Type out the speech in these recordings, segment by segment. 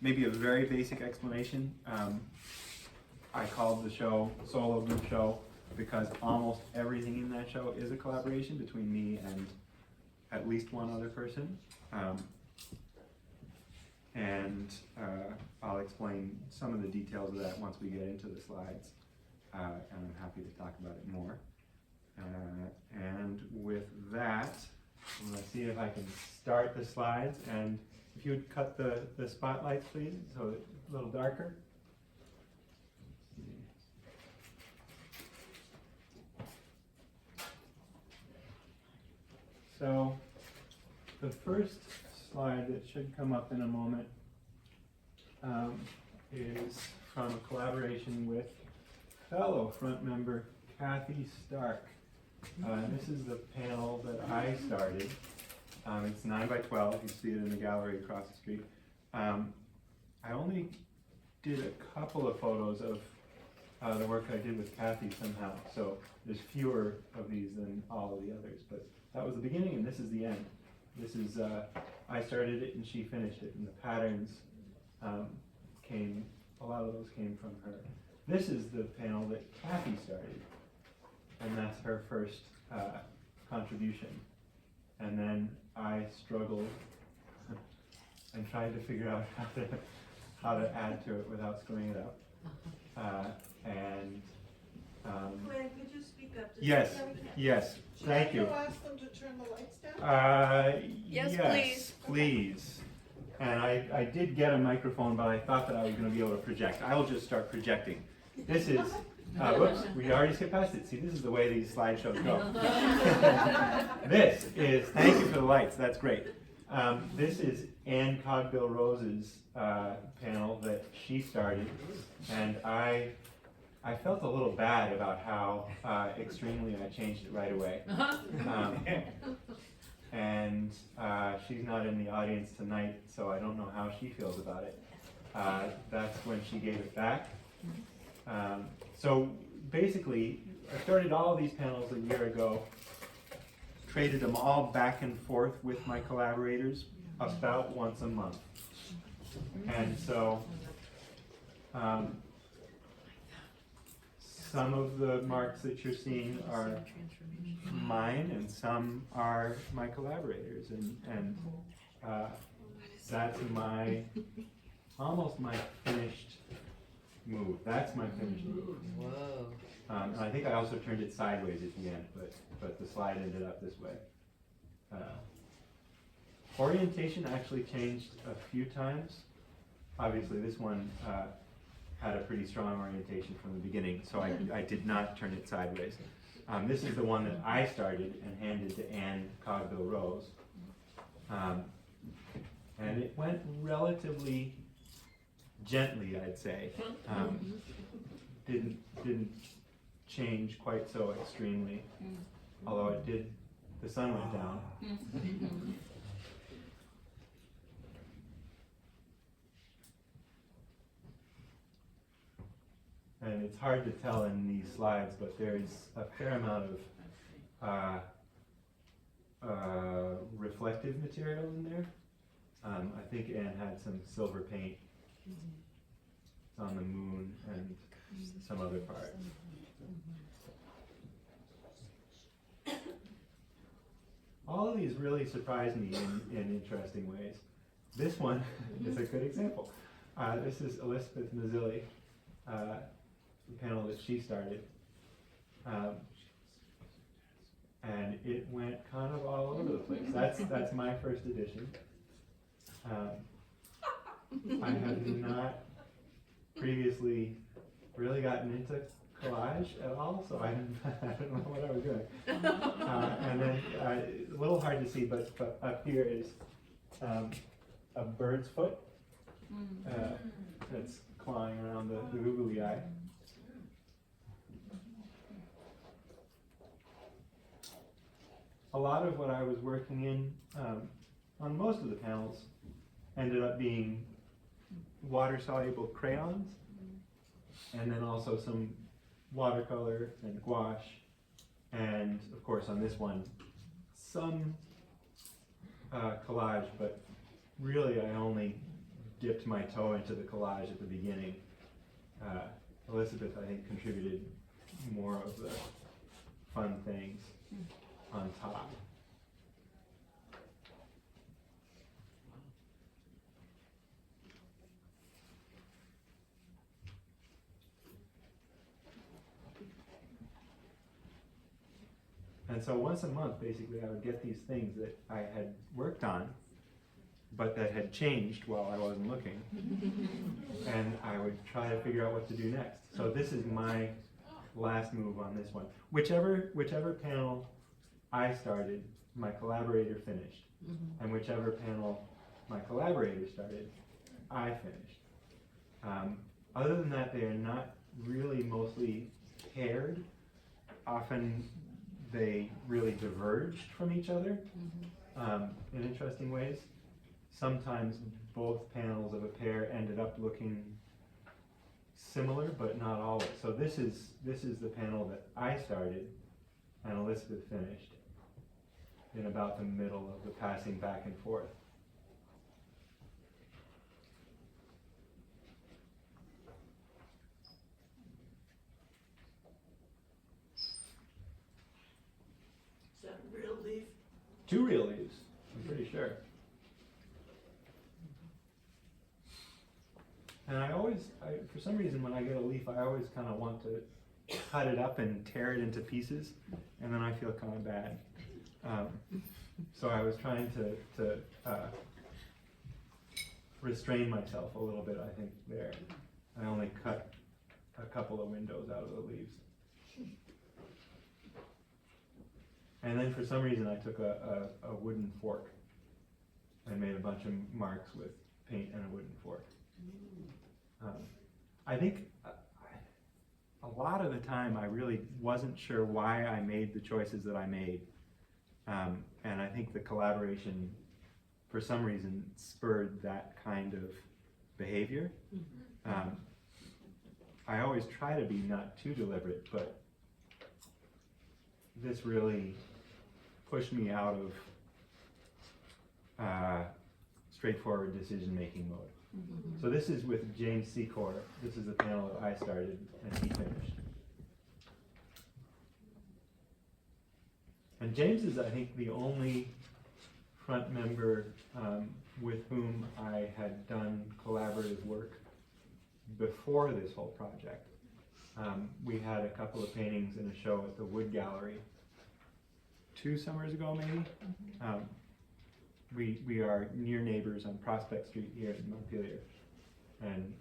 maybe a very basic explanation. I called the show Solo Group Show because almost everything in that show is a collaboration between me and at least one other person. I'll explain some of the details of that once we get into the slides, and I'm happy to talk about it more. And with that, I'm going to see if I can start the slides, and if you would cut the spotlights, please, so it's a little darker. So the first slide that should come up in a moment is from a collaboration with fellow front member Kathy Stark. This is the panel that I started. It's 9 by 12. You see it in the gallery across the street. I only did a couple of photos of the work I did with Kathy somehow, so there's fewer of these than all of the others, but that was the beginning and this is the end. This is, I started it and she finished it, and the patterns a lot of those came from her. This is the panel that Kathy started, and that's her first contribution. And then I struggled and tried to figure out how to add to it without screwing it up. Glenn, could you speak up? Yes, thank you. Should I ask them to turn the lights down? Yes, please. And I did get a microphone, but I thought that I was going to be able to project. I will just start projecting. This is, whoops, we already skipped past it. See, this is the way these slideshows go. This is, thank you for the lights, that's great. This is Anne Cogbill Rose's panel that she started, and I felt a little bad about how extremely I changed it right away. She's not in the audience tonight, so I don't know how she feels about it. That's when she gave it back. So basically, I started all of these panels a year ago, traded them all back and forth with my collaborators about once a month. And so some of the marks that you're seeing are mine, and some are my collaborators, and that's almost my finished move. That's my finished move. Whoa. And I think I also turned it sideways at the end, but the slide ended up this way. Orientation actually changed a few times. Obviously this one had a pretty strong orientation from the beginning, so I did not turn it sideways. This is the one that I started and handed to Anne Cogbill Rose. And it went relatively gently, I'd say. Didn't change quite so extremely, although it did, the sun went down. And it's hard to tell in these slides, but there's a fair amount of reflective material in there. I think Anne had some silver paint on the moon and some other part. All of these really surprised me in interesting ways. This one is a good example. This is Elizabeth Mazzilli. The panel that she started, and it went kind of all over the place. That's my first edition. I have not previously really gotten into collage at all, so I don't know what I was doing. And then a little hard to see, but up here is a bird's foot that's clawing around the googly eye. A lot of what I was working in on most of the panels ended up being water-soluble crayons, and then also some watercolor and gouache, and of course on this one some collage, but really I only dipped my toe into the collage at the beginning. Elizabeth, I think, contributed more of the fun things on top. And so once a month, basically, I would get these things that I had worked on, but that had changed while I wasn't looking. And I would try to figure out what to do next. So this is my last move on this one. Whichever panel I started, my collaborator finished. And whichever panel my collaborator started, I finished. Other than that, they are not really mostly paired. Often they really diverged from each other in interesting ways. Sometimes both panels of a pair ended up looking similar, but not always. So this is the panel that I started and Elizabeth finished in about the middle of the passing back and forth. Is that a real leaf? 2 real leaves, I'm pretty sure. And for some reason, when I get a leaf, I always kind of want to cut it up and tear it into pieces, and then I feel kind of bad. So I was trying to restrain myself a little bit, I think, there. I only cut a couple of windows out of the leaves. And then for some reason, I took a wooden fork and made a bunch of marks with paint and a wooden fork. I think a lot of the time I really wasn't sure why I made the choices that I made. And I think the collaboration, for some reason, spurred that kind of behavior. I always try to be not too deliberate, but this really pushed me out of straightforward decision-making mode. So this is with James Secor. This is the panel that I started and he finished. And James is, I think, the only front member with whom I had done collaborative work before this whole project. We had a couple of paintings in a show at the Wood Gallery 2 summers ago, maybe. We are near neighbors on Prospect Street here in Montpelier, and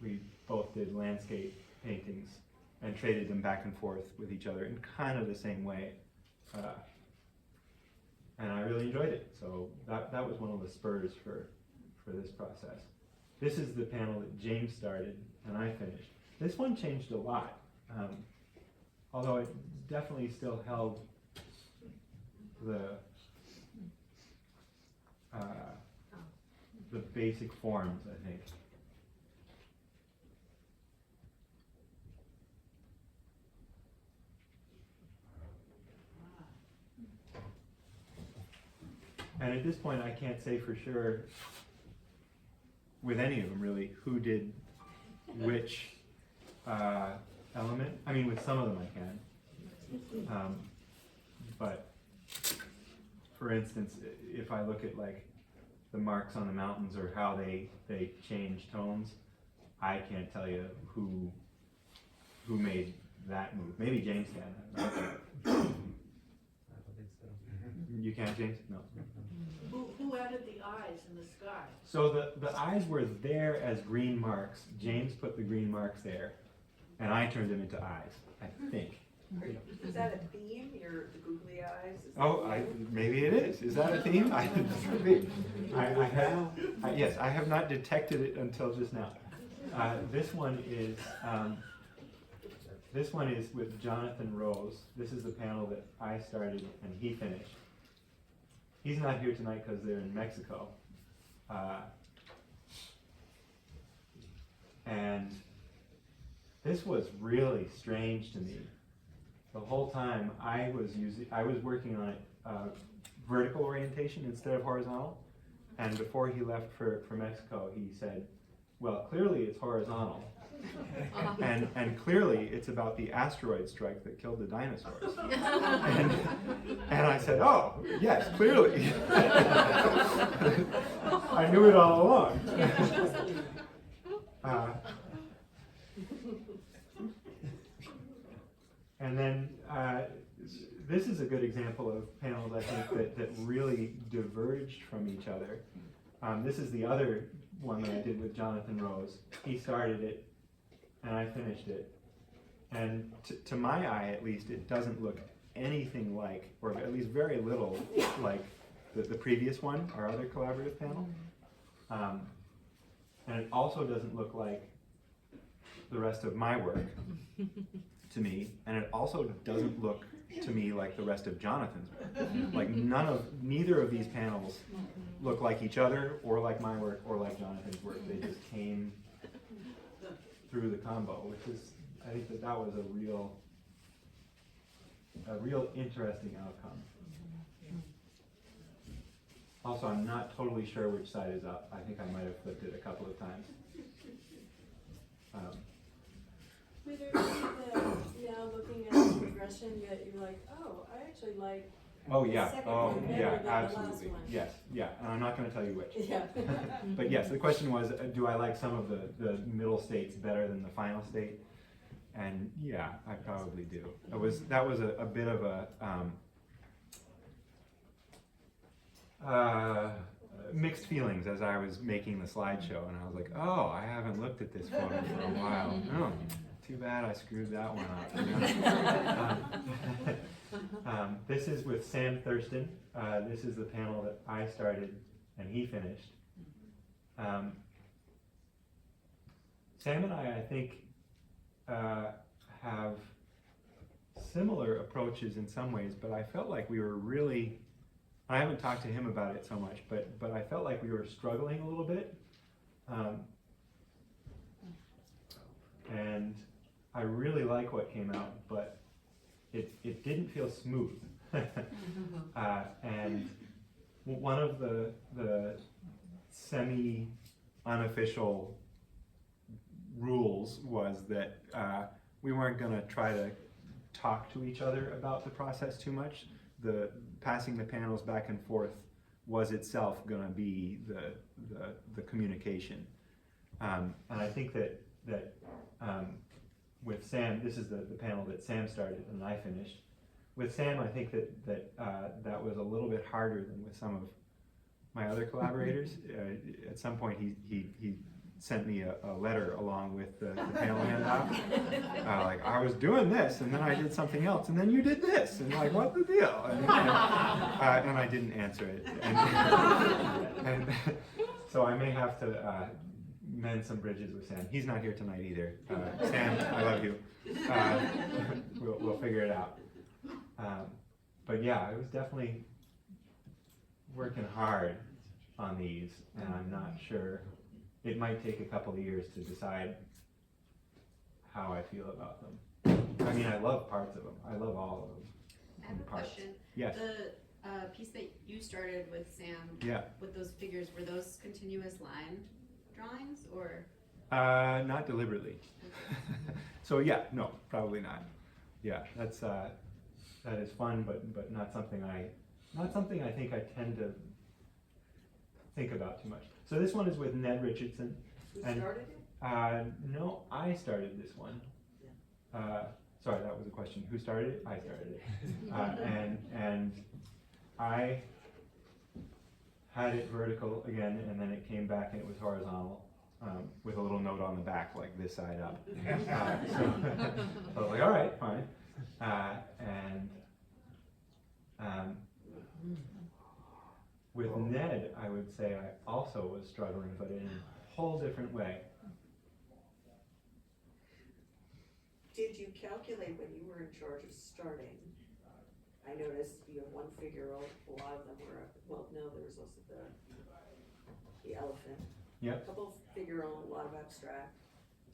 we both did landscape paintings and traded them back and forth with each other in kind of the same way, and I really enjoyed it. So that was one of the spurs for this process. This is the panel that James started and I finished. This one changed a lot, although it definitely still held the basic forms, I think. And at this point, I can't say for sure with any of them really who did which element. I mean, with some of them I can. But for instance, if I look at like the marks on the mountains or how they change tones, I can't tell you who made that move. Maybe James can. You can't, James? No. Who added the eyes in the sky? So the eyes were there as green marks. James put the green marks there, and I turned them into eyes, I think. Is that a theme? The googly eyes? Maybe it is. Is that a theme? Yes, I have not detected it until just now. This one is with Jonathan Rose. This is the panel that I started and he finished. He's not here tonight because they're in Mexico. And this was really strange to me. The whole time I was working on it vertical orientation instead of horizontal, And before he left for Mexico, he said, well, clearly it's horizontal. And clearly it's about the asteroid strike that killed the dinosaurs. And I said, oh, yes, clearly. I knew it all along. And then this is a good example of panels, I think, that really diverged from each other. This is the other one that I did with Jonathan Rose. He started it, and I finished it. And to my eye, at least, it doesn't look anything like, or at least very little like the previous one, our other collaborative panel. And it also doesn't look like the rest of my work to me, and it also doesn't look to me like the rest of Jonathan's work. Like neither of these panels look like each other, or like my work, or like Jonathan's work. They just came through the combo, which is, I think that was a real interesting outcome. Also, I'm not totally sure which side is up. I think I might have flipped it a couple of times. Were there any that, now looking at the progression, that you're like, oh, I actually like Oh the yeah, second oh one better yeah, than the last absolutely. one? Yes, yeah, and I'm not going to tell you which. Yeah. But yes, the question was, do I like some of the middle states better than the final state? And yeah, I probably do. That was a bit of a mixed feelings as I was making the slideshow, and I was like, oh, I haven't looked at this photo for a while. Oh, too bad I screwed that one up. This is with Sam Thurston. This is the panel that I started and he finished. Sam and I think, have similar approaches in some ways, but I felt like we were really, I haven't talked to him about it so much, but I felt like we were struggling a little bit. And I really like what came out, but it didn't feel smooth. And one of the semi-unofficial rules was that we weren't going to try to talk to each other about the process too much. The passing the panels back and forth was itself going to be the communication. And I think that with Sam, this is the panel that Sam started and I finished. With Sam, I think that was a little bit harder than with some of my other collaborators. At some point, he sent me a letter along with the panel handout. Like, I was doing this, and then I did something else, and then you did this, and like, what's the deal? And I didn't answer it. And so I may have to mend some bridges with Sam. He's not here tonight either. Sam, I love you. We'll figure it out. But yeah, it was definitely working hard on these, and I'm not sure. It might take a couple of years to decide how I feel about them. I mean, I love parts of them. I love all of them. I have a Parts. question. Yes. The piece that you started with Sam, Yeah. with those figures, were those continuous line drawings, or? Not deliberately. So yeah, no, probably not. Yeah, that is fun, but not something I think I tend to think about too much. So this one is with Ned Richardson. Who And started it? no, I started this one. Sorry, that was a question. Who started it? I started it. And I had it vertical again, and then it came back and it was horizontal, with a little note on the back, like this side up. So I was like, all right, fine. With Ned, I would say I also was struggling, but in a whole different way. Did you calculate when you were in charge of starting? I noticed you have one figure, a lot of them were, well, no, there was also the elephant. Yep. A couple of figural, a lot of abstract.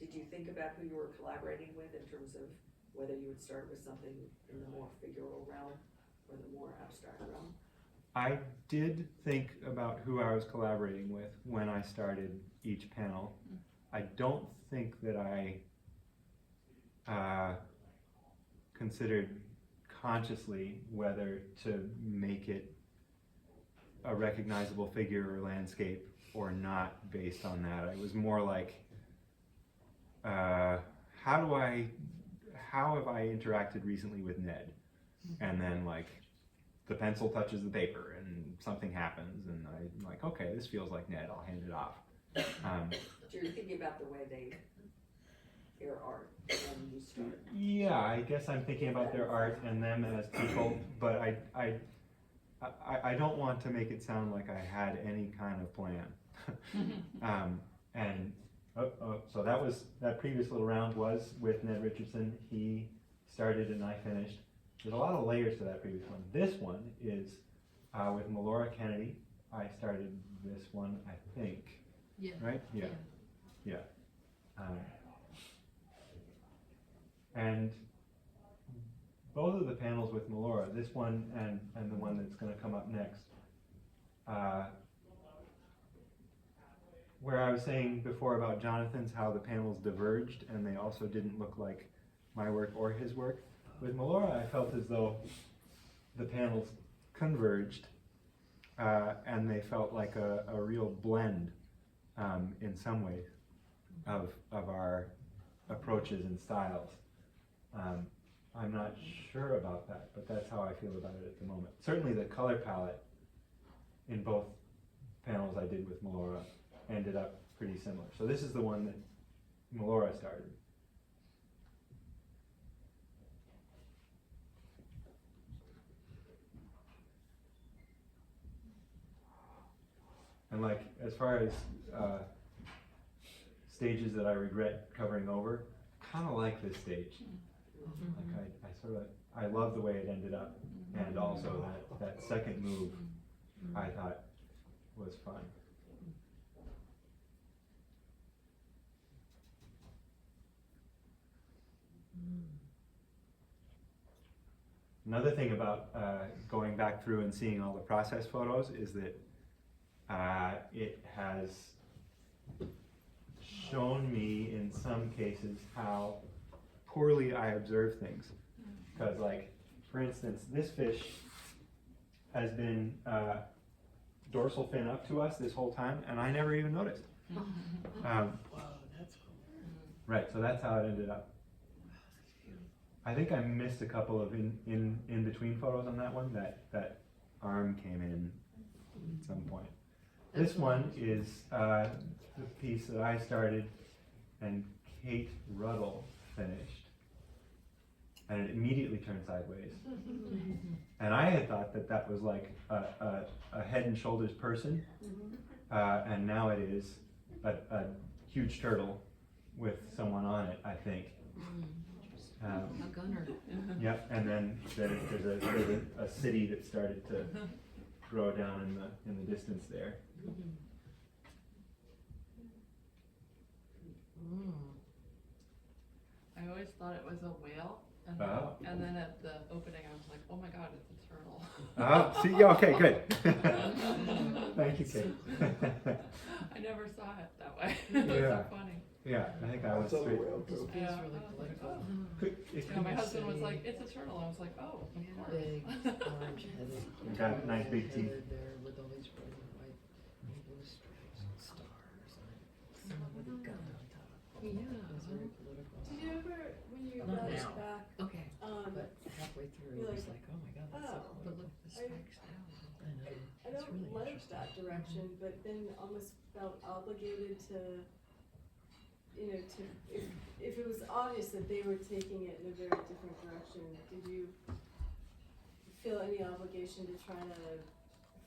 Did you think about who you were collaborating with in terms of whether you would start with something in the more figural realm or the more abstract realm? I did think about who I was collaborating with when I started each panel. I don't think that I considered consciously whether to make it a recognizable figure or landscape or not based on that. It was more like, how have I interacted recently with Ned? And then like the pencil touches the paper and something happens and I'm like, okay, this feels like Ned, I'll hand it off. So you're thinking about the way their art when you start. Yeah, I guess I'm thinking about their art and them as people, but I don't want to make it sound like I had any kind of plan. So that previous little round was with Ned Richardson. He started and I finished. There's a lot of layers to that previous one. This one is with Melora Kennedy. I started this one, I think. Yeah. Right? Yeah. Yeah. And both of the panels with Melora, this one and the one that's going to come up next, where I was saying before about Jonathan's, how the panels diverged and they also didn't look like my work or his work. With Melora, I felt as though the panels converged and they felt like a real blend in some ways of our approaches and styles. I'm not sure about that, but that's how I feel about it at the moment. Certainly the color palette in both panels I did with Melora ended up pretty similar. So this is the one that Melora started. And like, as far as stages that I regret covering over, kind of like this stage. Like I love the way it ended up, and also that second move I thought was fun. Another thing about going back through and seeing all the process photos is that it has shown me in some cases how poorly I observe things. Because like, for instance, this fish has been dorsal fin up to us this whole time and I never even noticed. Wow, that's cool. Right, so that's how it ended up. I think I missed a couple of in between photos on that one. That arm came in at some point. This one is the piece that I started and Kate Ruddle finished, and it immediately turned sideways. And I had thought that was like a head and shoulders person, and now it is a huge turtle with someone on it, I think. A gunner. Yep, and then there's a city that started to grow down in the distance there. I always thought it was a whale, and then at the opening I was like, oh my god, it's a turtle. See, yeah, okay, good. Thank you, Kate. I never saw it that way. It was Yeah. so funny. Yeah, I think I was That's a straight. whale too. Yeah, really I was like, political. oh. It Yeah, my could, husband was like, it's a turtle. I was like, oh, of course. Big, orange-headed. You got nice big teeth. headed there with all these red and white and blue stripes and stars and someone with a gun on top. Yeah. It was very political. Did you ever, when you Not watched now. back, Okay. but halfway through, You're it was like, like, oh my god, that's so But cool. look, the spikes now. I know. I It's don't really like interesting. that direction, but then almost felt obligated to, you know, to, if it was obvious that they were taking it in a very different direction, did you feel any obligation to try to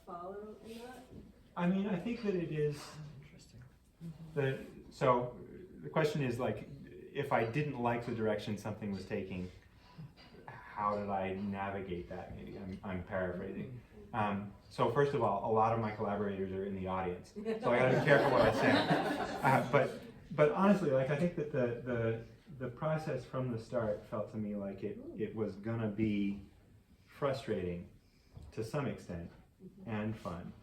follow in that? I mean, I think that it is Interesting. so the question is like, if I didn't like the direction something was taking, how did I navigate that? Maybe I'm paraphrasing. So first of all, a lot of my collaborators are in the audience, so I gotta be careful what I say. But honestly, like I think that the process from the start felt to me like it was gonna be frustrating to some extent, and fun.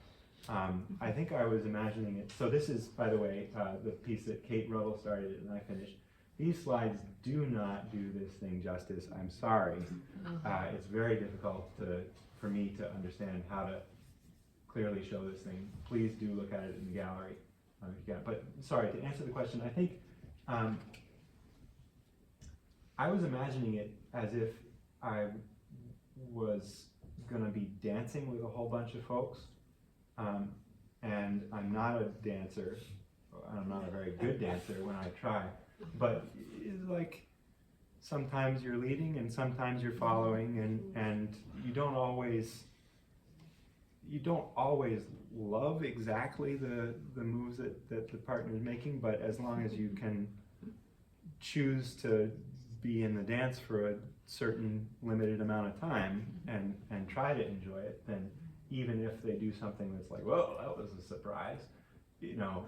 I think I was imagining it, so this is, by the way, the piece that Kate Rubble started and I finished. These slides do not do this thing justice, I'm sorry. It's very difficult for me to understand how to clearly show this thing. Please do look at it in the gallery if you can. But sorry, to answer the question, I think I was imagining it as if I was gonna be dancing with a whole bunch of folks. And I'm not a dancer, I'm not a very good dancer when I try, but it's like sometimes you're leading and sometimes you're following, and you don't always love exactly the moves that the partner is making, but as long as you can choose to be in the dance for a certain limited amount of time and try to enjoy it, then even if they do something that's like, whoa, that was a surprise, you know,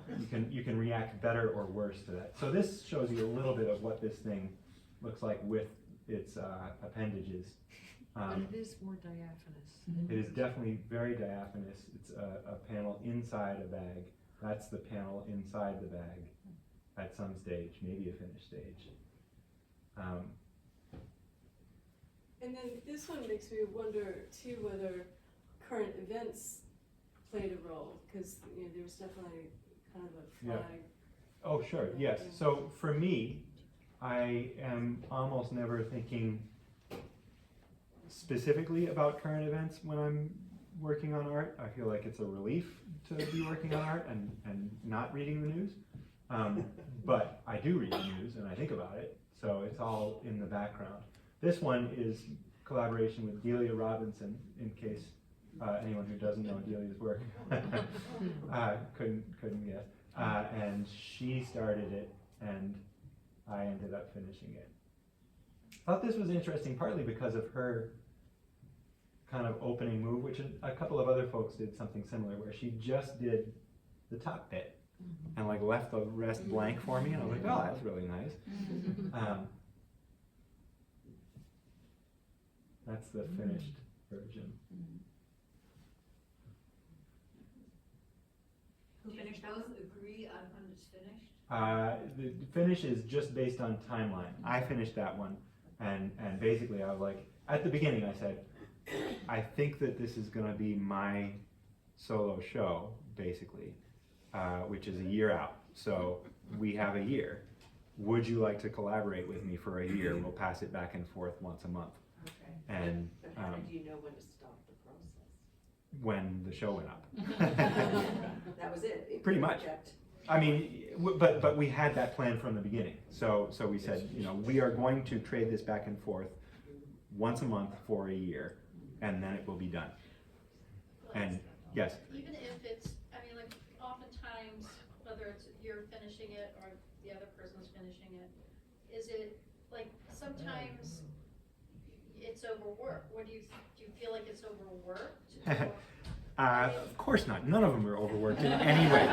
you can react better or worse to that. So this shows you a little bit of what this thing looks like with its appendages. But it is more diaphanous. It is definitely very diaphanous. It's a panel inside a bag. That's the panel inside the bag at some stage, maybe a finished stage. And then this one makes me wonder too whether current events played a role, because you know there was definitely kind of a flag. Oh, sure, yes. So for me, I am almost never thinking specifically about current events when I'm working on art. I feel like it's a relief to be working on art and not reading the news. But I do read the news and I think about it, so it's all in the background. This one is collaboration with Delia Robinson, in case anyone who doesn't know Delia's work couldn't guess. And she started it, and I ended up finishing it. I thought this was interesting, partly because of her kind of opening move, which a couple of other folks did something similar, where she just did the top bit and like left the rest blank for me, and I was like, oh, that's really nice. That's the finished version. Who finished both agree on when it's finished? The finish is just based on timeline. I finished that one, and basically I was like, at the beginning I said, I think that this is going to be my solo show, basically, which is a year out. So we have a year. Would you like to collaborate with me for a year? We'll pass it back and forth once a month. Okay. And But how did you know when to stop the process? when the show went up. That was it? Pretty much. I mean, but we had that plan from the beginning. So we said, you know, we are going to trade this back and forth once a month for a year, and then it will be done. And yes. Even if it's, I mean, like, oftentimes, whether it's you're finishing it or the other person's finishing it, is it, like, sometimes it's overworked? What do you feel like it's overworked? Of course not. None of them are overworked in any way.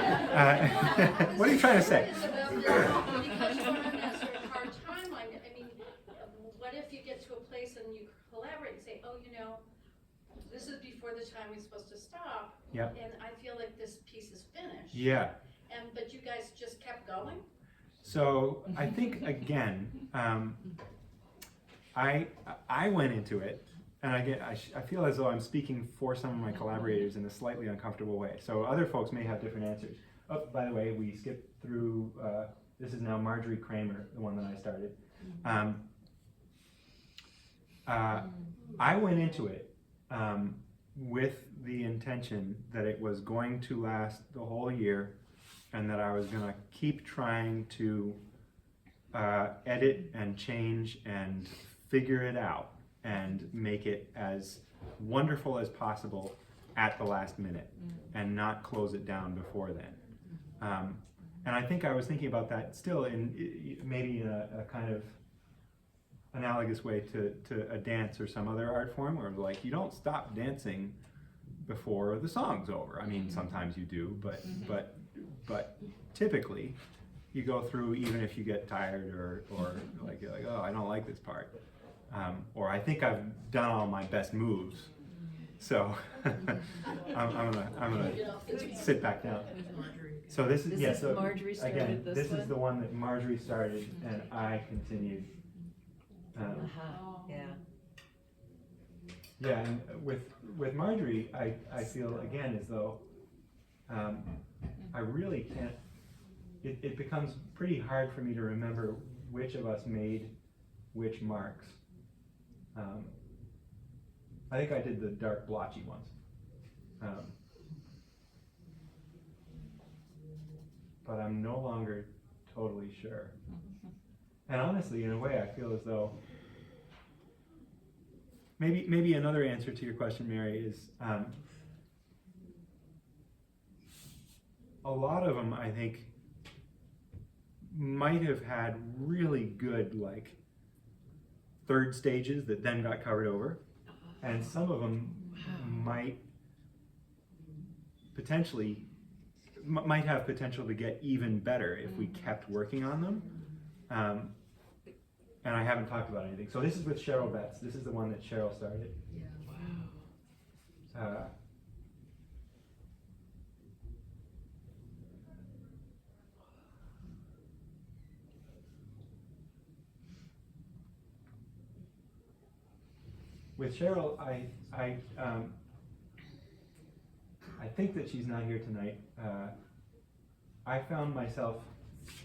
What are you trying to say? Because you are on that sort of hard timeline. I mean, what if you get to a place and you collaborate and say, oh, you know, this is before the time we're supposed to stop, Yep. and I feel like this piece is finished. Yeah. But you guys just kept going? So I think, again, I went into it, and I feel as though I'm speaking for some of my collaborators in a slightly uncomfortable way. So other folks may have different answers. Oh, by the way, we skipped through, this is now Marjorie Kramer, the one that I started. I went into it with the intention that it was going to last the whole year, and that I was going to keep trying to edit and change and figure it out and make it as wonderful as possible at the last minute and not close it down before then. And I think I was thinking about that still in maybe in a kind of analogous way to a dance or some other art form, where like you don't stop dancing before the song's over. I mean, sometimes you do, but typically you go through even if you get tired or like you're like, oh, I don't like this part, or I think I've done all my best moves, So I'm gonna sit back down. So this is, yeah, so Marjorie again, started this this is one? the one that Marjorie started and I continued. Yeah. Yeah, and with Marjorie, I feel again as though I really can't, it becomes pretty hard for me to remember which of us made which marks. I think I did the dark blotchy ones. But I'm no longer totally sure. And honestly, in a way, I feel as though maybe another answer to your question, Mary, is a lot of them, I think, might have had really good, like, third stages that then got covered over. And some of them might potentially, might have potential to get even better if we kept working on them. And I haven't talked about anything. So this is with Cheryl Betts. This is the one that Cheryl started. Yeah. With Cheryl, I think that she's not here tonight. I found myself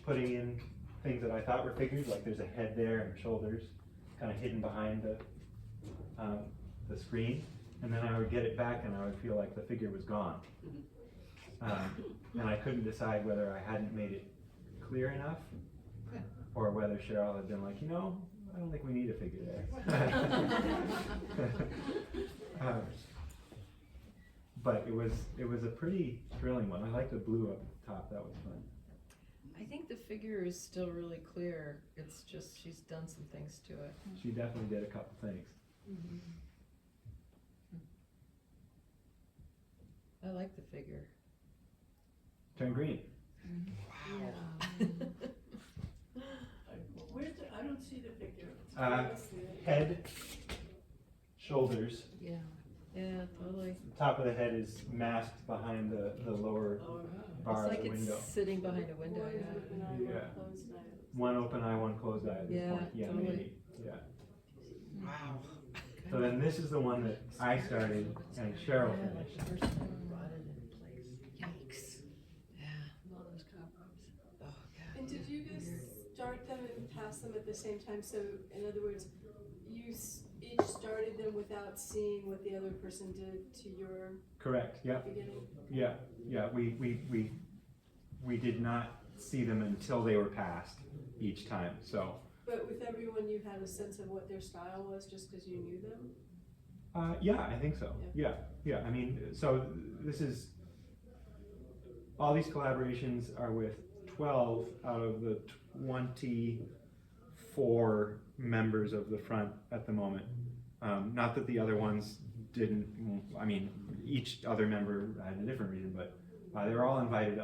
putting in things that I thought were figures, like there's a head there and shoulders kind of hidden behind the screen, and then I would get it back and I would feel like the figure was gone. And I couldn't decide whether I hadn't made it clear enough or whether Cheryl had been like, you know, I don't think we need a figure there. But it was a pretty thrilling one. I liked the blue up top, that was fun. I think the figure is still really clear. It's just she's done some things to it. She definitely did a couple things. I like the figure. Turn green. Wow. Where's the, I don't see the figure. Head, shoulders. Yeah. Yeah, totally. Top of the head is masked behind the lower bar It's like of the window. it's sitting behind a window. One Yeah. open eye, one Yeah. closed eye. One open eye, one closed eye at this Yeah, point. Yeah, totally. maybe. Yeah. Wow. So then this is the one that I started and Cheryl finished. First time I brought it in place. Yikes. Yeah. All those cobwebs. Oh, God. And did you guys start them and pass them at the same time? So in other words, you each started them without seeing what the other person did to your Correct, yeah. beginning? Yeah, yeah, we did not see them until they were passed each time, so. But with everyone, you had a sense of what their style was just because you knew them? Yeah, I think so, yeah, I mean, so this is, all these collaborations are with 12 out of the 24 members of the front at the moment. Not that the other ones didn't, I mean, each other member had a different reason, but they were all invited.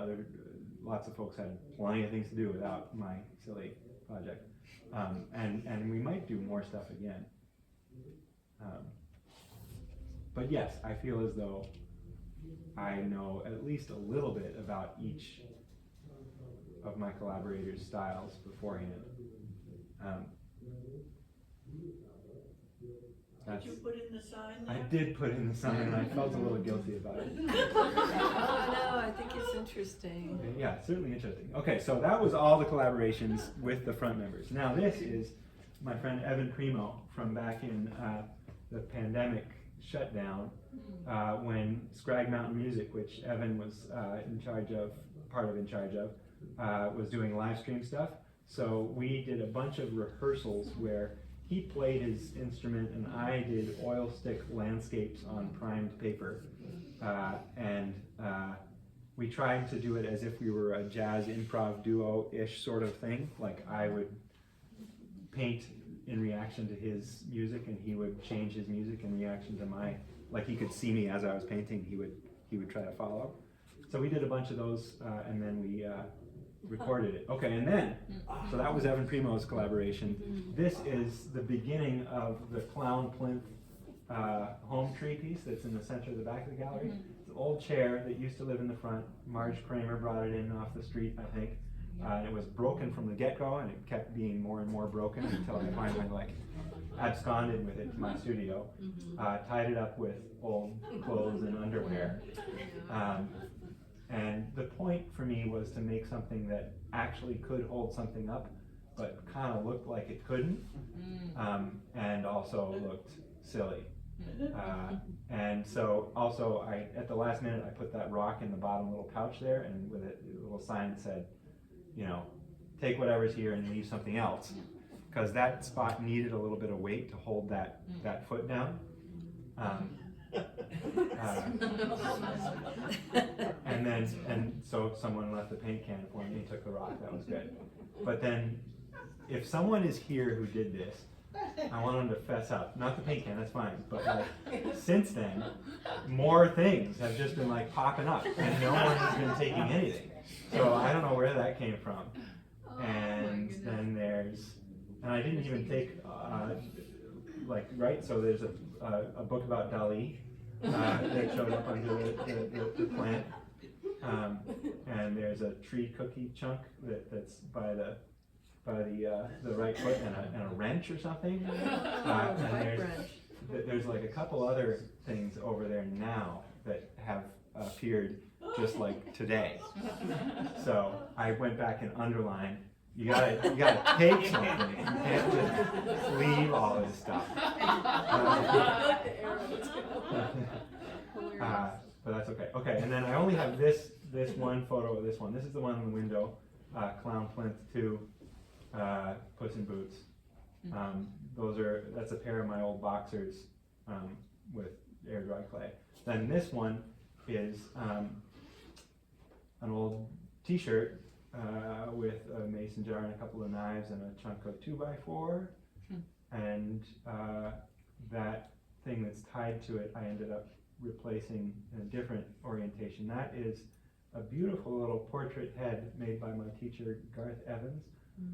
Lots of folks had plenty of things to do without my silly project. And we might do more stuff again. But yes, I feel as though I know at least a little bit about each of my collaborators' styles beforehand. Did you put in the sign I there? did put in the sign and I felt a little guilty about it. Oh, no, I think it's interesting. Yeah, certainly interesting. Okay, so that was all the collaborations with the front members. Now this is my friend Evan Primo from back in the pandemic shutdown when Scrag Mountain Music, which Evan was part of, was doing live stream stuff. So we did a bunch of rehearsals where he played his instrument and I did oil stick landscapes on primed paper. We tried to do it as if we were a jazz improv duo-ish sort of thing. Like I would paint in reaction to his music and he would change his music in reaction to my, like he could see me as I was painting, he would try to follow. So we did a bunch of those and then we recorded it. Okay, and then, so that was Evan Primo's collaboration. This is the beginning of the Clown Plinth home tree piece that's in the center of the back of the gallery. It's an old chair that used to live in the front. Marge Kramer brought it in off the street, I think. And it was broken from the get-go, and it kept being more and more broken until I finally absconded with it to my studio, tied it up with old clothes and underwear. And the point for me was to make something that actually could hold something up, but kind of looked like it couldn't, and also looked silly. And so also at the last minute I put that rock in the bottom little pouch there, and with a little sign that said, you know, take whatever's here and leave something else, because that spot needed a little bit of weight to hold that foot down. And so someone left the paint can for me and took the rock. That was good. But then, if someone is here who did this, I want them to fess up. Not the paint can, that's fine. But like, since then, more things have just been like popping up, and no one has been taking anything. So I don't know where that came from. And then and I didn't even take, so there's a book about Dali that showed up under the plant. And there's a tree cookie chunk that's by the right foot, and a wrench or something. And there's like a couple other things over there now that have appeared just like today. So I went back and underlined, you gotta take something. You can't just leave all this stuff. But that's okay. Okay, and then I only have this one photo of this one. This is the one in the window, Clown Plinth 2, Puss in Boots. That's a pair of my old boxers with air dry clay. Then this one is an old t-shirt with a mason jar and a couple of knives and a chunk of 2x4. And that thing that's tied to it, I ended up replacing in a different orientation. That is a beautiful little portrait head made by my teacher, Garth Evans,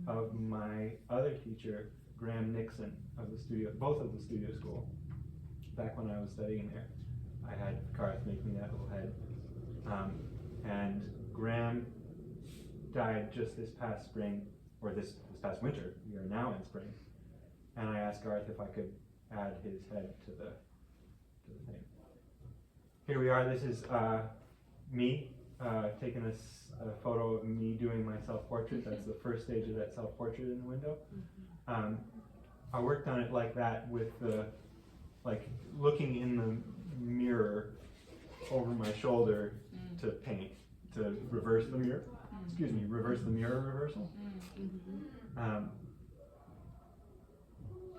of my other teacher, Graham Nixon, of the studio, both of the studio school. Back when I was studying there, I had Garth make me that little head. And Graham died just this past spring, or this past winter. We are now in spring. And I asked Garth if I could add his head to the thing. Here we are. This is me taking a photo of me doing my self-portrait. That's the first stage of that self-portrait in the window. I worked on it like that, with looking in the mirror over my shoulder to paint, to reverse the mirror. Excuse me, reverse the mirror reversal.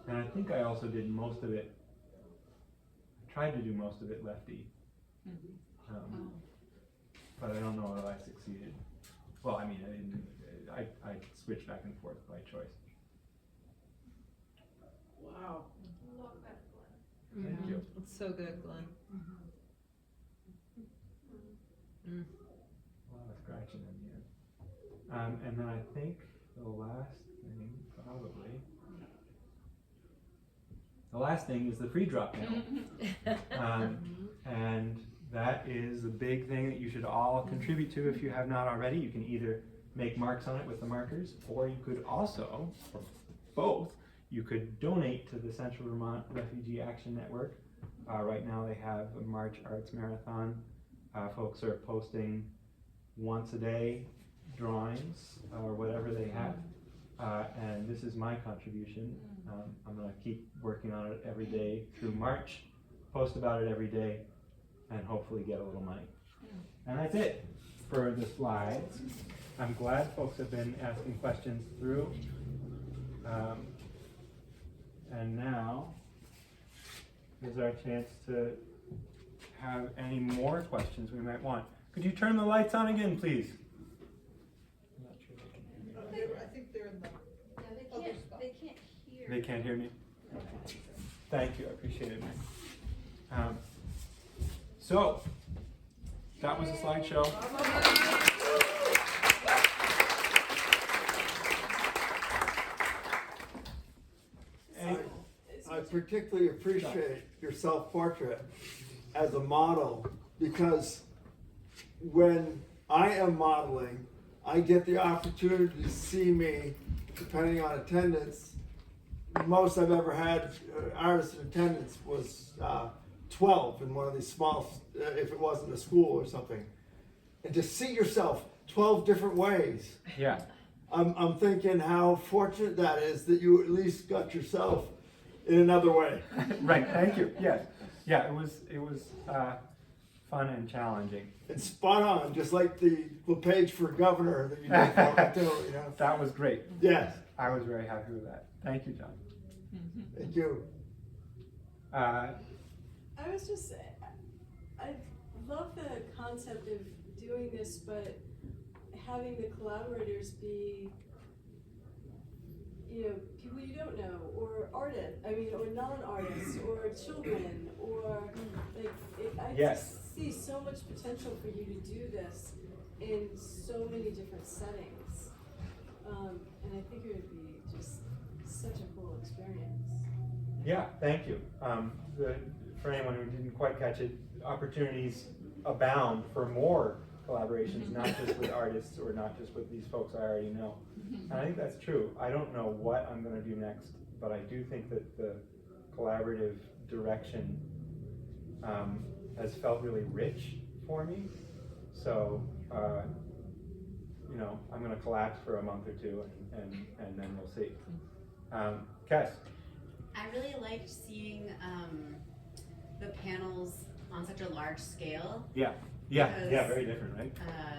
And I think I also did most of it. I tried to do most of it lefty. But I don't know if I succeeded. Well, I mean, I didn't. I switched back and forth by choice. Wow. Love that, Glenn. Thank you. It's so good, Glenn. A lot of scratching in the end. And then I think the last thing, probably. The last thing is the free drop panel. And that is the big thing that you should all contribute to if you have not already. You can either make marks on it with the markers, or you could also, or both, you could donate to the Central Vermont Refugee Action Network. Right now they have a March Arts Marathon. Folks are posting once a day drawings or whatever they have. And this is my contribution. I'm going to keep working on it every day through March, post about it every day, and hopefully get a little money. And that's it for the slides. I'm glad folks have been asking questions through. And now is our chance to have any more questions we might want. Could you turn the lights on again, please? I'm not sure they can hear me. I think they're in the. Yeah, they can't hear. They can't hear me? Thank you, I appreciate it, Mike. So, that was the slideshow. I particularly appreciate your self-portrait as a model because when I am modeling, I get the opportunity to see me, depending on attendance. Most I've ever had artists in attendance was 12 in one of these small, if it wasn't a school or something. And to see yourself 12 different ways. Yeah. I'm thinking how fortunate that is that you at least got yourself in another way. Right, thank you, yes. Yeah, it was fun and challenging. It's spot on, just like the page for governor that you did for me too, you know? That was great. Yes, I was very happy with that. Thank you, John. thank you. I was just, I love the concept of doing this, but having the collaborators be, you know, people you don't know, or or non-artists, or children, or like, I Yes. just see so much potential for you to do this in so many different settings. And I think it would be just such a cool experience. Yeah, thank you. For anyone who didn't quite catch it, opportunities abound for more collaborations, not just with artists or not just with these folks I already know. And I think that's true. I don't know what I'm going to do next, but I do think that the collaborative direction has felt really rich for me. So, you know, I'm going to collapse for a month or two and then we'll see. Cass? I really liked seeing the panels on such a large scale. Yeah, very different, right?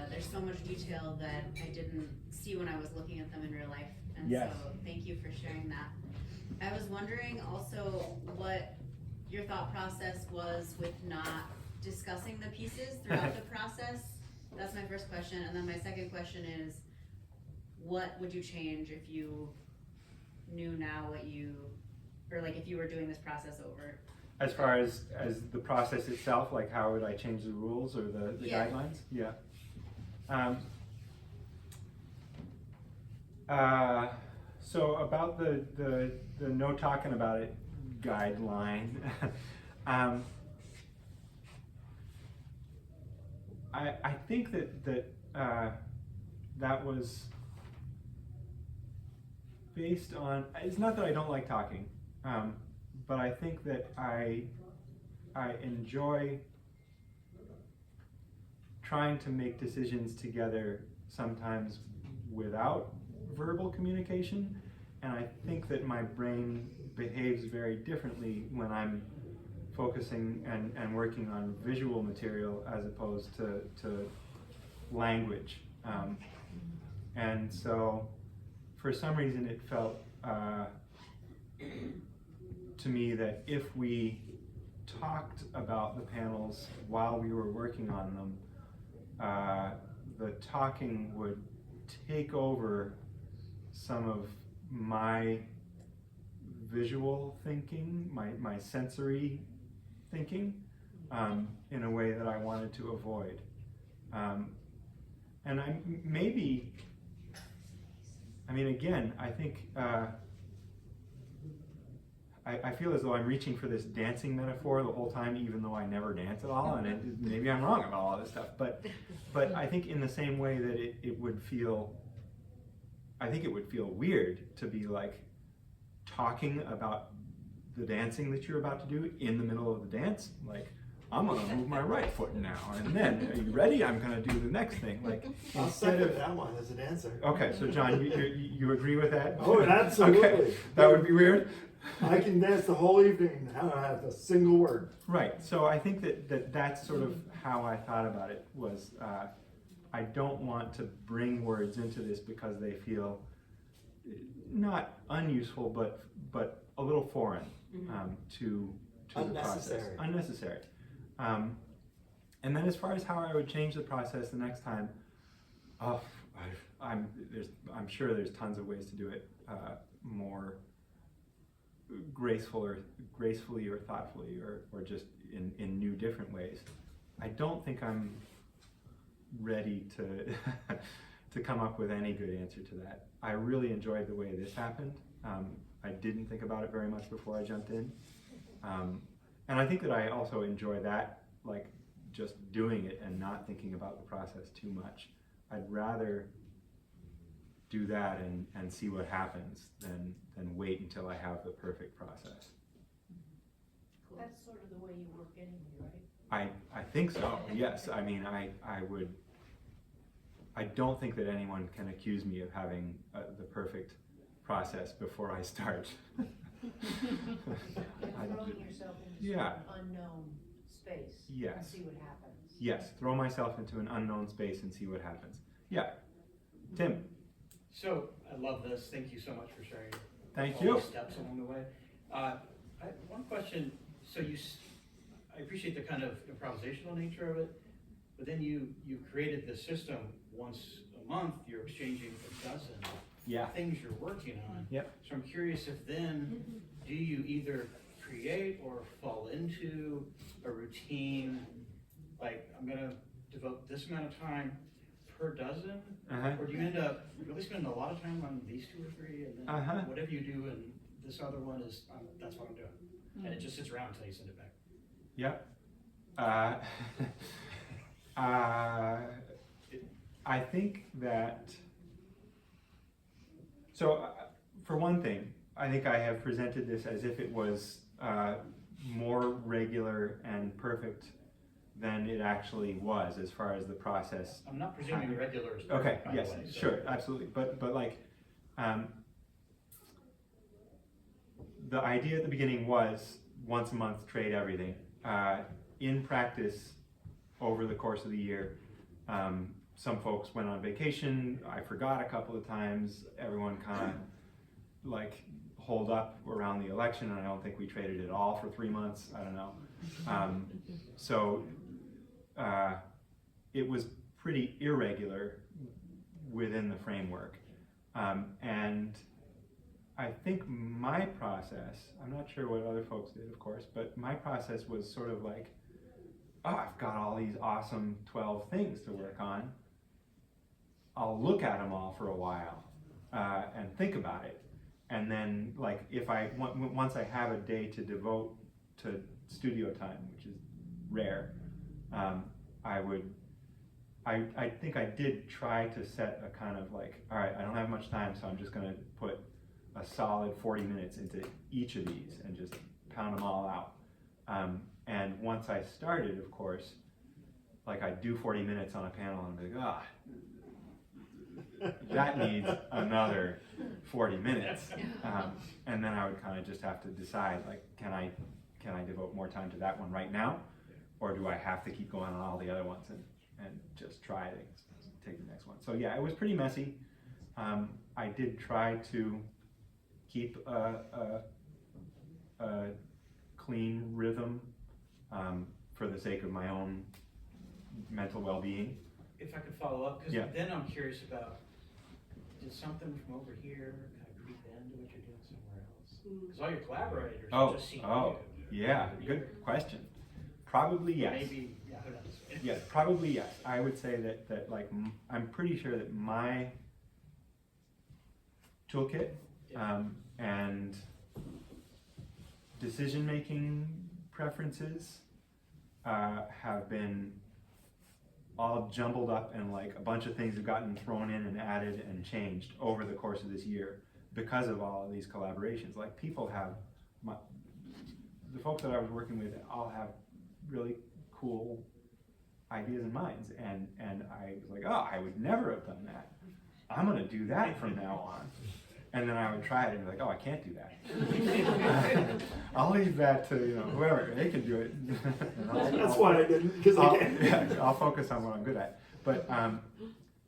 There's so much detail that I didn't see when I was looking at them in real life, and Yes. so thank you for sharing that. I was wondering also what your thought process was with not discussing the pieces throughout the process. That's my first question, and then my second question is, what would you change if you knew now what you, or like if you were doing this process over? As far as the process itself, like how would I change the rules or the Yeah. guidelines? Yeah. So about the no talking about it guideline, I think that was based on, it's not that I don't like talking, but I think that I enjoy trying to make decisions together sometimes without verbal communication, and I think that my brain behaves very differently when I'm focusing and working on visual material as opposed to language. And so for some reason it felt to me that if we talked about the panels while we were working on them, the talking would take over some of my visual thinking, my sensory thinking, in a way that I wanted to avoid. And I mean, again, I think, I feel as though I'm reaching for this dancing metaphor the whole time, even though I never dance at all, and maybe I'm wrong about all this stuff, but I think in the same way that it would feel, I think it would feel weird to be like talking about the dancing that you're about to do in the middle of the dance, like, I'm gonna move my right foot now, and then, are you ready? I'm gonna do the next thing. Like, I'll instead second of, that one as an answer. okay, so John, you agree with that? Oh, absolutely. Okay, that would be weird. I can dance the whole evening and not have a single word. Right, so I think that's sort of how I thought about it, was I don't want to bring words into this because they feel not unuseful, but a little foreign to the process. Unnecessary. And then as far as how I would change the process the next time, I'm sure there's tons of ways to do it more gracefully or thoughtfully or just in new different ways. I don't think I'm ready to to come up with any good answer to that. I really enjoyed the way this happened. I didn't think about it very much before I jumped in. And I think that I also enjoy that, like just doing it and not thinking about the process too much. I'd rather do that and see what happens than wait until I have the perfect process. That's sort of the way you work anyway, right? I think so, yes. I mean, I don't think that anyone can accuse me of having the perfect process before I start. And throwing yourself into Yeah. an unknown space and Yes. see what happens. Yes, throw myself into an unknown space and see what happens. Yeah. Tim, So, I love this, thank you so much for sharing thank all you. these steps along the way. I have one question, so I appreciate the kind of improvisational nature of it, but then you created this system once a month, you're exchanging a dozen Yeah. things you're working on. Yep. So I'm curious if then, do you either create or fall into a routine, like I'm gonna devote this amount of time per dozen? Uh-huh. Or do you end up really spending a lot of time on these 2 or 3, and then whatever you do and this other one is, that's what I'm doing. And it just sits around until you send it back. Yep. I think that, so for one thing, I think I have presented this as if it was more regular and perfect than it actually was as far as the process. I'm not presuming happened. regular is Okay, perfect, by yes, the way. So. sure, absolutely. But like, the idea at the beginning was once a month trade everything. In practice, over the course of the year, some folks went on vacation. I forgot a couple of times. Everyone kind of like holed up around the election, and I don't think we traded at all for 3 months. I don't know. So it was pretty irregular within the framework. And I think my process, I'm not sure what other folks did, of course, but my process was sort of like, oh, I've got all these awesome 12 things to work on. I'll look at them all for a while and think about it. And then, like, once I have a day to devote to studio time, which is rare, I think I did try to set a kind of like, all right, I don't have much time, so I'm just going to put a solid 40 minutes into each of these and just pound them all out. And once I started, of course, like I'd do 40 minutes on a panel and I'd be like, that needs another 40 minutes. And then I would kind of just have to decide, like, can I devote more time to that one right now? Or do I have to keep going on all the other ones and just try to take the next one? So yeah, it was pretty messy. I did try to keep a clean rhythm for the sake of my own mental well-being. If I could follow up, because then I'm curious about, did something from over here kind of creep into what you're doing somewhere else? Because all your collaborators are just seeing you. Yeah, good question. Probably yes. Maybe, yeah, who knows? Yeah, probably yes. I would say that like, I'm pretty sure that my toolkit and decision-making preferences have been all jumbled up, and like a bunch of things have gotten thrown in and added and changed over the course of this year because of all of these collaborations. Like, people have, the folks that I was working with all have really cool ideas and minds, and I was like, oh, I would never have done that. I'm gonna do that from now on. And then I would try it and be like, oh, I can't do that. I'll leave that to, whoever, they can do it. That's why I didn't, because I can't. Yeah, I'll focus on what I'm good at. But,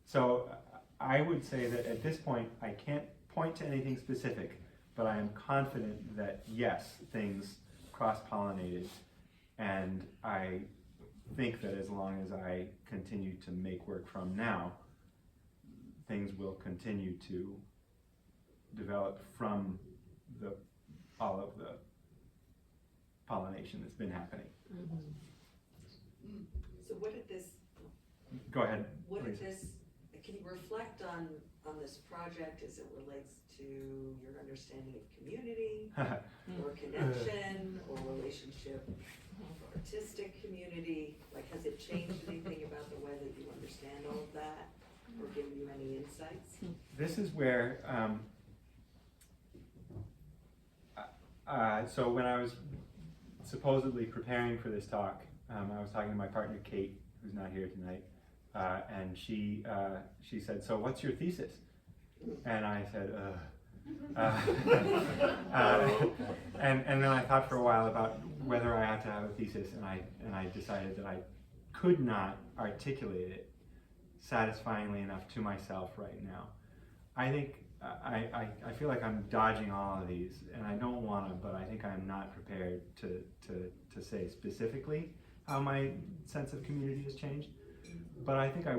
so I would say that at this point, I can't point to anything specific, but I am confident that yes, things cross-pollinated, and I think that as long as I continue to make work from now, things will continue to develop from all of the pollination that's been happening. So what did this, Go ahead. what did please. this can you reflect on this project as it relates to your understanding of community, or connection, or relationship, or artistic community? Like, has it changed anything about the way that you understand all of that, or given you any insights? This is where, so when I was supposedly preparing for this talk, I was talking to my partner Kate, who's not here tonight, and she said, "So what's your thesis?" And I said, and then I thought for a while about whether I had to have a thesis, and I decided that I could not articulate it satisfyingly enough to myself right now. I think I feel like I'm dodging all of these, and I don't want to, but I think I'm not prepared to say specifically how my sense of community has changed. But I think I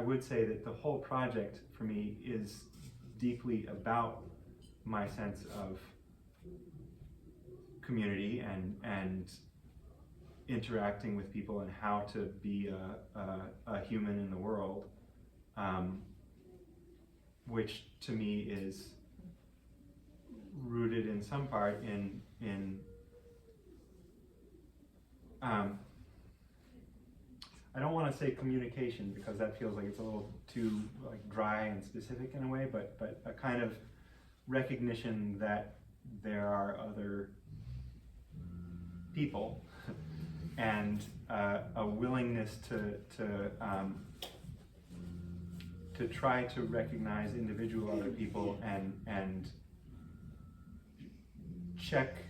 would say that the whole project for me is deeply about my sense of community and interacting with people and how to be a human in the world, which to me is rooted in some part in I don't want to say communication, because that feels like it's a little too like dry and specific in a way, but a kind of recognition that there are other people and a willingness to try to recognize individual other people and check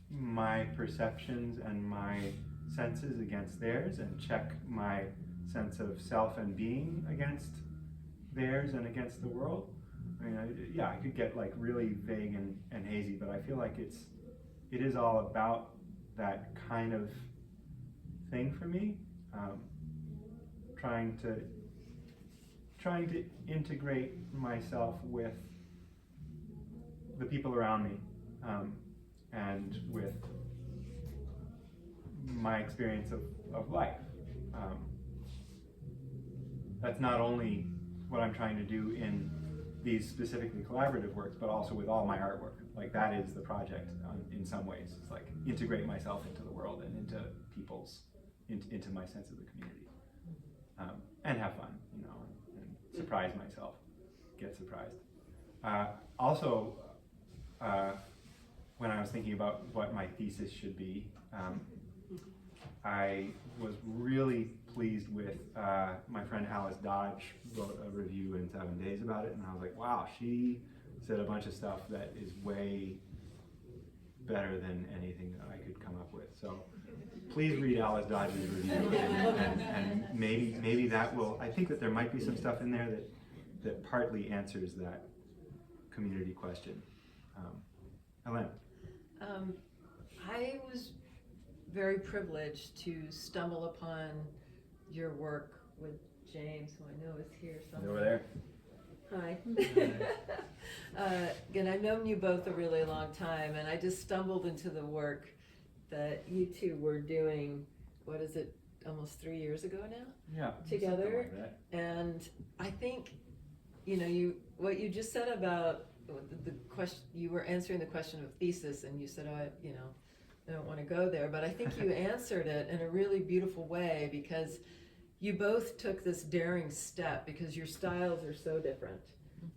my perceptions and my senses against theirs, and check my sense of self and being against theirs and against the world. I mean, I could get like really vague and hazy, but I feel like it is all about that kind of thing for me. Trying to integrate myself with the people around me, and with my experience of life. That's not only what I'm trying to do in these specifically collaborative works, but also with all my artwork. Like, that is the project in some ways. It's like integrate myself into the world and into into my sense of the community, and have fun, and surprise myself, get surprised. Also, when I was thinking about what my thesis should be, I was really pleased with my friend Alice Dodge wrote a review in 7 Days about it, and I was like, wow, she said a bunch of stuff that is way better than anything that I could come up with. So please read Alice Dodge's review, and maybe that will, I think that there might be some stuff in there that partly answers that community question. Helen? I was very privileged to stumble upon your work with James, who I know is here somewhere. Over there. Hi. Again, I've known you both a really long time, and I just stumbled into the work that you two were doing, what is it, almost 3 years ago now? Yeah. Together. Like that. And I think, what you just said about the question, you were answering the question of thesis, and you said, I don't want to go there, but I think you answered it in a really beautiful way, because you both took this daring step, because your styles are so different,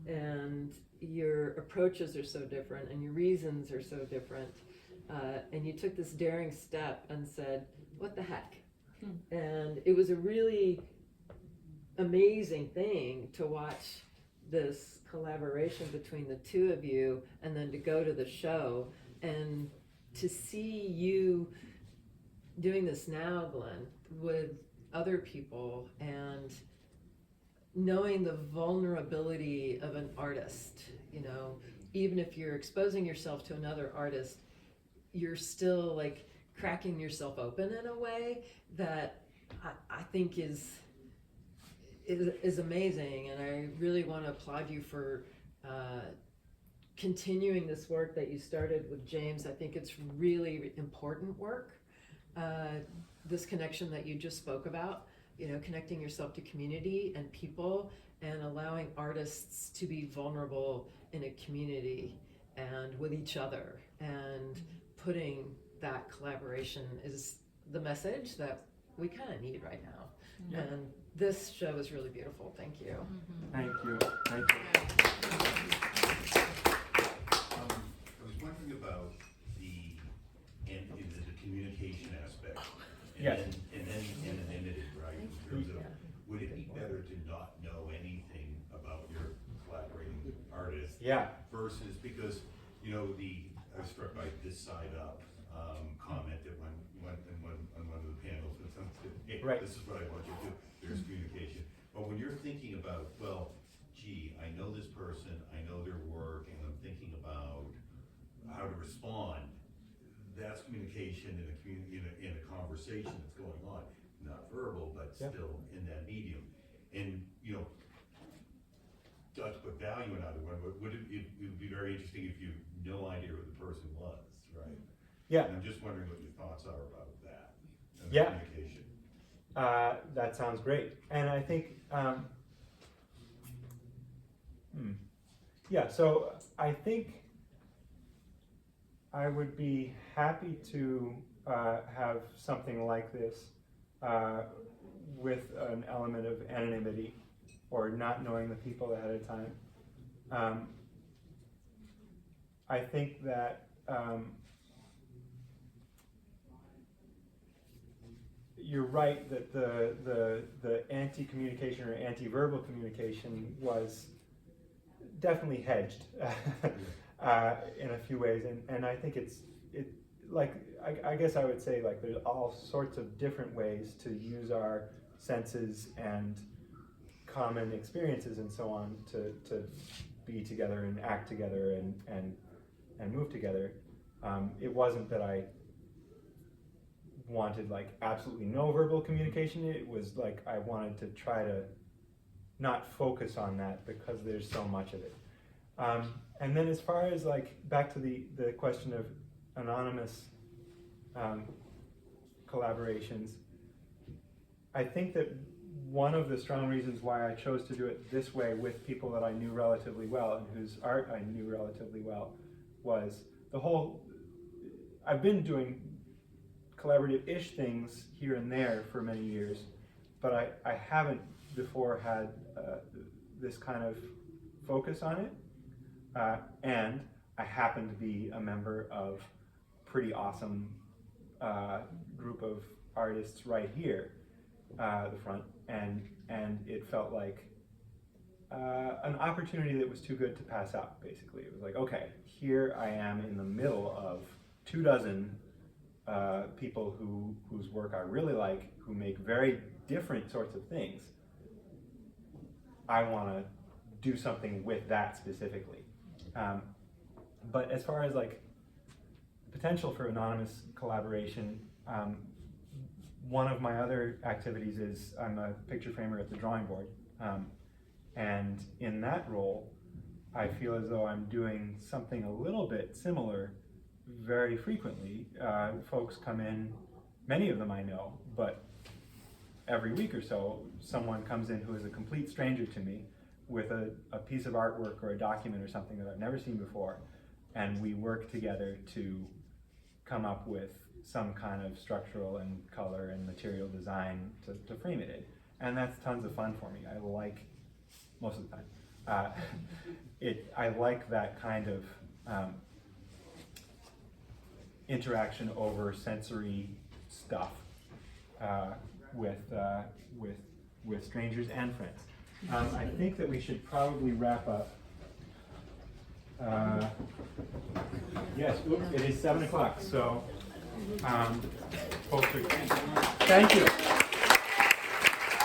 and your approaches are so different, and your reasons are so different, and you took this daring step and said, what the heck? And it was a really amazing thing to watch this collaboration between the two of you, and then to go to the show and to see you doing this now, Glenn, with other people, and knowing the vulnerability of an artist. Even if you're exposing yourself to another artist, you're still like cracking yourself open in a way that I think is amazing, and I really want to applaud you for continuing this work that you started with James. I think it's really important work. This connection that you just spoke about, connecting yourself to community and people, and allowing artists to be vulnerable in a community and with each other, and putting that collaboration is the message that we kind of need right now. Yeah. And this show is really beautiful. Thank you. Thank you. Thank you. I was wondering about the communication aspect. Yes. And then anonymity, right? In terms of, would it be better to not know anything about your collaborating artist? Yeah. Versus, because, you know, I was struck by this side up comment that on one of the panels, when someone said, hey, Right. this is what I want you to do, there's communication. But when you're thinking about, well, gee, I know this person, I know their work, and I'm thinking about how to respond, that's communication in a conversation that's going on, not verbal, but Yep. still in that medium. And, you know, not to put value in either one, but it would be very interesting if you had no idea who the person was, right? Yeah. And I'm just wondering what your thoughts are about that, and the Yeah. communication. That sounds great. And I think, yeah, so I think I would be happy to have something like this with an element of anonymity or not knowing the people ahead of time. I think that you're right that the anti-communication or anti-verbal communication was definitely hedged in a few ways, and I think I guess I would say, like, there's all sorts of different ways to use our senses and common experiences and so on to be together and act together and move together. It wasn't that I wanted like absolutely no verbal communication. It was like I wanted to try to not focus on that because there's so much of it. And then as far as like back to the question of anonymous collaborations, I think that one of the strong reasons why I chose to do it this way with people that I knew relatively well and whose art I knew relatively well was I've been doing collaborative-ish things here and there for many years, but I haven't before had this kind of focus on it, and I happen to be a member of a pretty awesome group of artists right here, the front, and it felt like an opportunity that was too good to pass up, basically. It was like, okay, here I am in the middle of 24 people whose work I really like, who make very different sorts of things. I want to do something with that specifically. But as far as like potential for anonymous collaboration, one of my other activities is I'm a picture framer at the drawing board. And in that role, I feel as though I'm doing something a little bit similar very frequently. Folks come in, many of them I know, but every week or so, someone comes in who is a complete stranger to me with a piece of artwork or a document or something that I've never seen before, and we work together to come up with some kind of structural and color and material design to frame it in. And that's tons of fun for me. I like, most of the time, I like that kind of interaction over sensory stuff with strangers and friends. I think that we should probably wrap up. Yes, oops, it is 7 o'clock, so folks are, thank you.